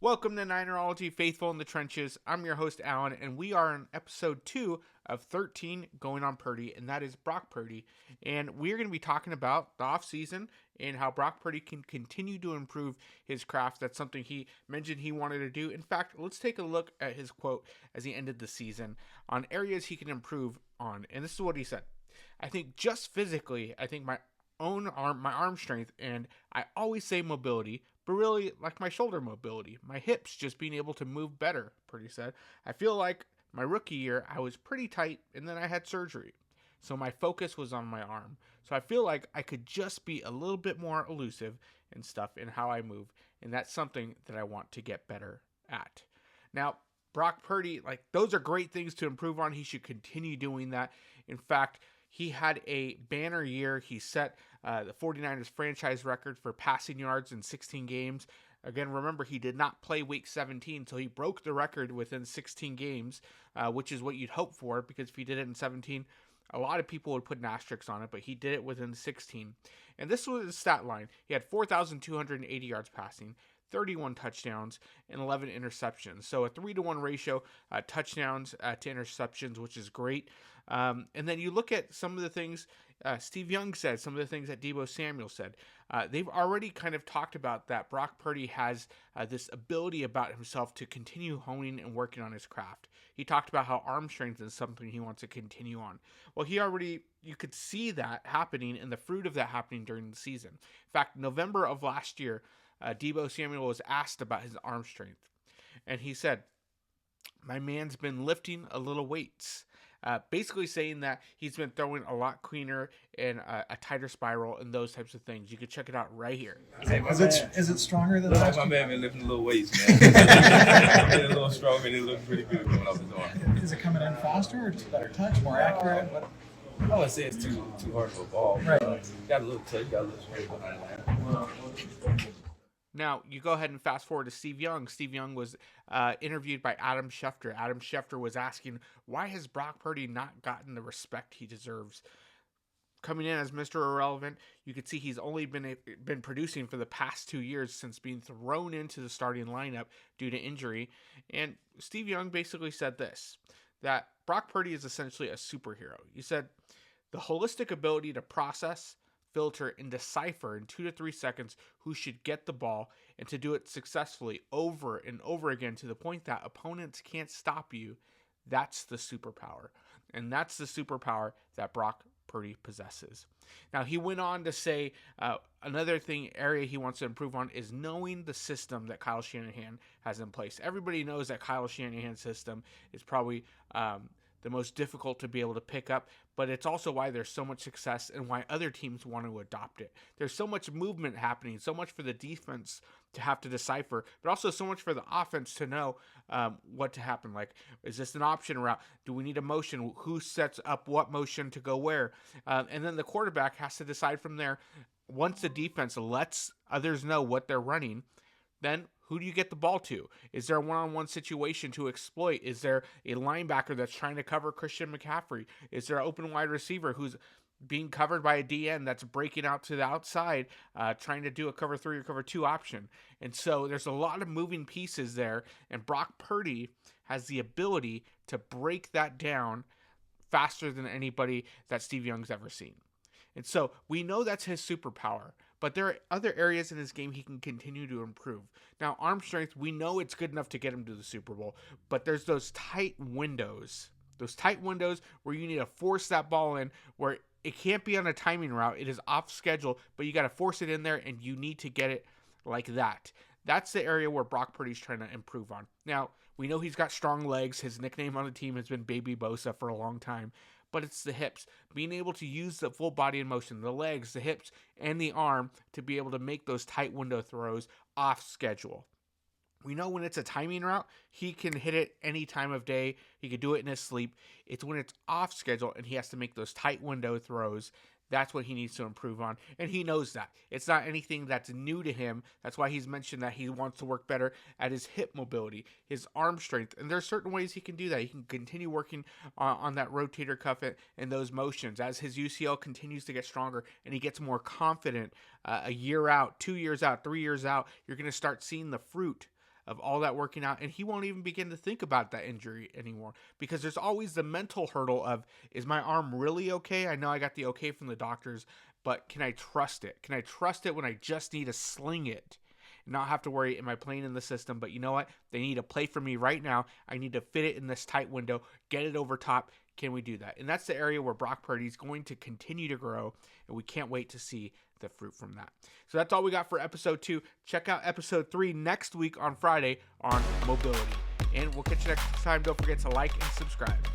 Welcome to Ninerology, Faithful in the Trenches. I'm your host, Alan, and we are in episode 2 of 13 going on Purdy, and that is Brock Purdy. And we're going to be talking about the offseason and how Brock Purdy can continue to improve his craft. That's something he mentioned he wanted to do. In fact, let's take a look at his quote as he ended the season on areas he can improve on. And this is what he said. I think just physically, I think my arm strength, and I always say mobility, but really like my shoulder mobility, my hips just being able to move better, Purdy said. I feel like my rookie year, I was pretty tight, and then I had surgery. So my focus was on my arm. So I feel like I could just be a little bit more elusive and stuff in how I move, and that's something that I want to get better at. Now, Brock Purdy, those are great things to improve on. He should continue doing that. In fact, he had a banner year. He set the 49ers franchise record for passing yards in 16 games. Again, remember, he did not play week 17, so he broke the record within 16 games, which is what you'd hope for, because if he did it in 17, a lot of people would put an asterisk on it, but he did it within 16. And this was his stat line. He had 4,280 yards passing, 31 touchdowns, and 11 interceptions. So a 3-to-1 ratio, touchdowns to interceptions, which is great. And then you look at some of the things Steve Young said, some of the things that Deebo Samuel said. They've already kind of talked about that Brock Purdy has this ability about himself to continue honing and working on his craft. He talked about how arm strength is something he wants to continue on. Well, you could see that happening and the fruit of that happening during the season. In fact, November of last year, Deebo Samuel was asked about his arm strength, and he said, "My man's been lifting a little weights." Basically saying that he's been throwing a lot cleaner and a tighter spiral and those types of things. You can check it out right here. Is it stronger than last year? My man been lifting a little weights, man. Getting a little stronger and it looking pretty good coming off his arm. Is it coming in faster or just better touch, more accurate? I wouldn't say it's too hard of a ball. Right. Got a little touch, got a little strength behind that. Now, you go ahead and fast forward to Steve Young. Steve Young was interviewed by Adam Schefter. Adam Schefter was asking, why has Brock Purdy not gotten the respect he deserves? Coming in as Mr. Irrelevant, you could see he's only been producing for the past 2 years since being thrown into the starting lineup due to injury. And Steve Young basically said this, that Brock Purdy is essentially a superhero. He said, the holistic ability to process, filter, and decipher in 2 to 3 seconds who should get the ball, and to do it successfully over and over again to the point that opponents can't stop you. That's the superpower. And that's the superpower that Brock Purdy possesses. Now, he went on to say another area he wants to improve on is knowing the system that Kyle Shanahan has in place. Everybody knows that Kyle Shanahan's system is probably the most difficult to be able to pick up, but it's also why there's so much success and why other teams want to adopt it. There's so much movement happening, so much for the defense to have to decipher, but also so much for the offense to know what to happen. Like, is this an option route? Do we need a motion? Who sets up what motion to go where? And then the quarterback has to decide from there. Once the defense lets others know what they're running, then who do you get the ball to? Is there a one-on-one situation to exploit? Is there a linebacker that's trying to cover Christian McCaffrey? Is there an open wide receiver who's being covered by a DN that's breaking out to the outside, trying to do a cover 3 or cover 2 option? And so there's a lot of moving pieces there, and Brock Purdy has the ability to break that down faster than anybody that Steve Young's ever seen. And so we know that's his superpower, but there are other areas in his game he can continue to improve. Now, arm strength, we know it's good enough to get him to the Super Bowl, but there's those tight windows where you need to force that ball in, where it can't be on a timing route. It is off schedule, but you got to force it in there, and you need to get it like that. That's the area where Brock Purdy's trying to improve on. Now, we know he's got strong legs. His nickname on the team has been Baby Bosa for a long time. But it's the hips, being able to use the full body in motion, the legs, the hips, and the arm to be able to make those tight window throws off schedule. We know when it's a timing route, he can hit it any time of day. He could do it in his sleep. It's when it's off schedule and he has to make those tight window throws. That's what he needs to improve on, and he knows that. It's not anything that's new to him. That's why he's mentioned that he wants to work better at his hip mobility, his arm strength, and there are certain ways he can do that. He can continue working on that rotator cuff and those motions. As his UCL continues to get stronger and he gets more confident a year out, 2 years out, 3 years out, you're going to start seeing the fruit of all that working out, and he won't even begin to think about that injury anymore, because there's always the mental hurdle of, is my arm really okay? I know I got the okay from the doctors, but can I trust it? Can I trust it when I just need to sling it? Not have to worry, am I playing in the system? But you know what? They need to play for me right now. I need to fit it in this tight window, get it over top. Can we do that? And that's the area where Brock Purdy is going to continue to grow, and we can't wait to see the fruit from that. So that's all we got for episode 2. Check out episode 3 next week on Friday on mobility. And we'll catch you next time. Don't forget to like and subscribe.